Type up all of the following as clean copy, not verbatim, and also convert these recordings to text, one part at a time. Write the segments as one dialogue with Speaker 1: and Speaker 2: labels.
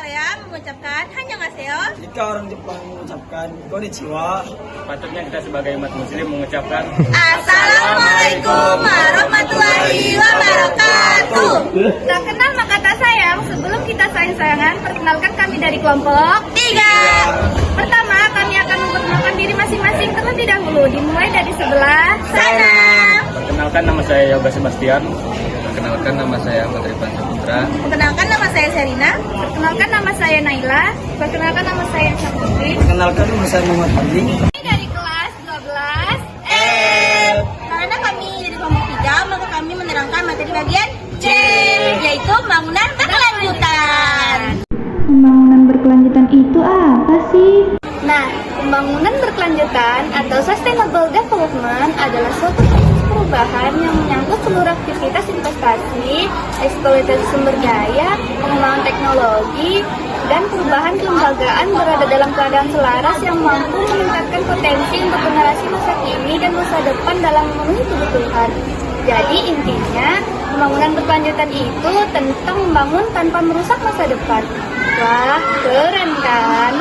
Speaker 1: Korea mengucapkan Annyeonghaseyo.
Speaker 2: Jika orang Jepang mengucapkan konnichiwa,
Speaker 3: patutnya kita sebagai umat muslim mengucapkan
Speaker 1: Assalamualaikum warahmatullahi wabarakatuh.
Speaker 4: Tak kenal maka tak sayang. Sebelum kita sayang-sayangan, perkenalkan kami dari kelompok
Speaker 1: 3.
Speaker 4: pertama. Kami akan memperkenalkan diri masing-masing terlebih dahulu, dimulai dari sebelah
Speaker 1: Sana.
Speaker 3: perkenalkan nama saya Yoga Sebastian.
Speaker 5: Perkenalkan nama saya Menteri Pancaputra.
Speaker 1: Perkenalkan nama saya Serina.
Speaker 4: Perkenalkan nama saya Naila. Perkenalkan nama saya Syafri.
Speaker 2: perkenalkan nama saya Muhammad Andi.
Speaker 4: Dari kelas 12.
Speaker 1: Karena kami dari kelompok 3, maka kami menerangkan materi bagian C, yaitu bangunan berkelanjutan.
Speaker 6: Pembangunan berkelanjutan itu apa sih?
Speaker 4: Nah, pembangunan berkelanjutan atau sustainable development adalah suatu proses perubahan yang menyangkut seluruh aktivitas investasi, eksploitasi sumber daya, pengembangan teknologi, dan perubahan kelembagaan berada dalam keadaan selaras yang mampu meningkatkan potensi untuk generasi masa kini dan masa depan dalam memenuhi kebutuhan. Jadi intinya, pembangunan berkelanjutan itu tentang membangun tanpa merusak masa depan. Wah, keren kan?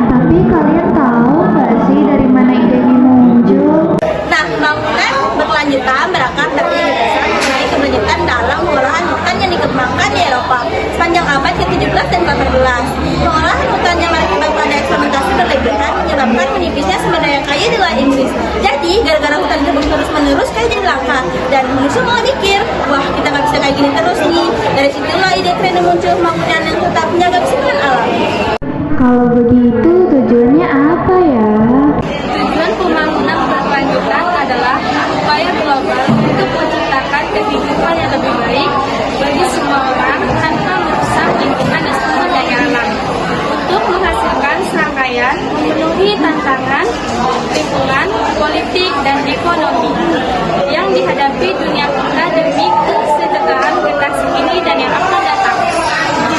Speaker 6: Tapi kalian tahu nggak sih dari mana ide ini muncul?
Speaker 1: Nah, pembangunan berkelanjutan berangkat dari dasar mengenai keberlanjutan dalam pengolahan hutan yang dikembangkan di Eropa sepanjang abad ke-17 dan 18. Pengolahan hutan yang berakibat pada eksploitasi berlebihan menyebabkan menipisnya sumber daya kayu di luar Inggris. Jadi, gara-gara hutan tersebut terus-menerus kayu jadi langka dan manusia malah mikir, wah kita nggak bisa kayak gini terus nih. Dari situlah ide keren muncul pembangunan yang tetap menjaga keseimbangan alam.
Speaker 6: Kalau begitu tujuannya apa ya?
Speaker 4: Tujuan pembangunan berkelanjutan adalah upaya global untuk menciptakan kehidupan yang lebih baik bagi semua orang tanpa merusak lingkungan dan sumber daya alam, untuk menghasilkan serangkaian memenuhi tantangan lingkungan, politik, dan ekonomi yang dihadapi dunia kita demi kesejahteraan generasi ini dan yang akan datang.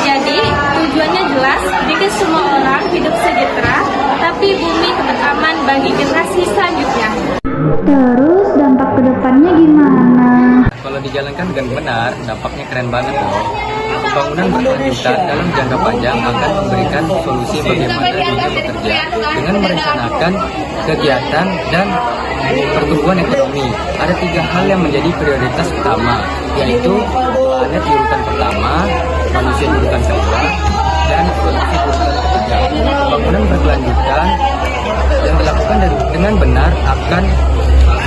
Speaker 4: Jadi, tujuannya jelas, bikin semua orang hidup sejahtera, tapi bumi tetap aman bagi generasi selanjutnya.
Speaker 6: Terus dampak kedepannya gimana?
Speaker 5: Kalau dijalankan dengan benar, dampaknya keren banget loh. Pembangunan berkelanjutan dalam jangka panjang akan memberikan solusi bagaimana dunia bekerja dengan merencanakan kegiatan dan pertumbuhan ekonomi. Ada 3 hal yang menjadi prioritas utama, yaitu planet di urutan pertama, manusia di urutan kedua, dan solusi di urutan ketiga. Pembangunan berkelanjutan yang dilakukan dengan benar akan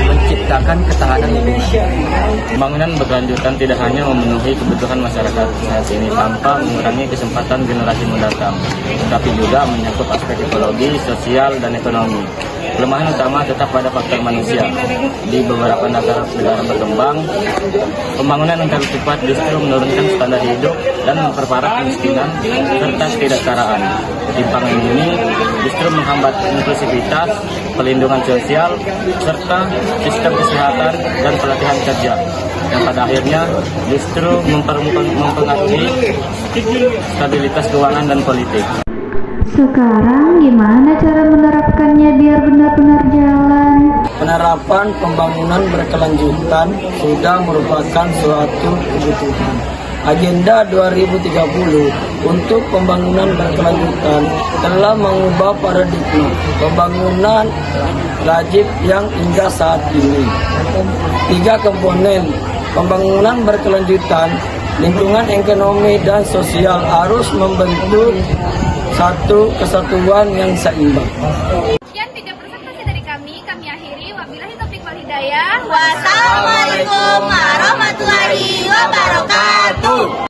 Speaker 5: menciptakan ketahanan lingkungan.
Speaker 3: Pembangunan berkelanjutan tidak hanya memenuhi kebutuhan masyarakat saat ini tanpa mengurangi kesempatan generasi mendatang, tetapi juga menyangkut aspek ekologi, sosial, dan ekonomi. Kelemahan utama tetap pada faktor manusia. Di beberapa negara berkembang, pembangunan yang terlalu cepat justru menurunkan standar hidup dan memperparah kemiskinan serta ketidaksetaraan. Ketimpangan ini justru menghambat inklusivitas, pelindungan sosial, serta sistem kesehatan dan pelatihan kerja, yang pada akhirnya justru mempengaruhi stabilitas keuangan dan politik.
Speaker 6: Sekarang gimana cara menerapkannya biar benar-benar jalan?
Speaker 2: Penerapan pembangunan berkelanjutan sudah merupakan suatu kebutuhan. Agenda 2030 untuk pembangunan berkelanjutan telah mengubah paradigma pembangunan wajib yang hingga saat ini. 3 komponen pembangunan berkelanjutan, lingkungan, ekonomi, dan sosial harus membentuk satu kesatuan yang seimbang.
Speaker 4: Sekian video presentasi dari kami akhiri. Wabillahi taufiq wal hidayah.
Speaker 1: Wassalamualaikum warahmatullahi wabarakatuh.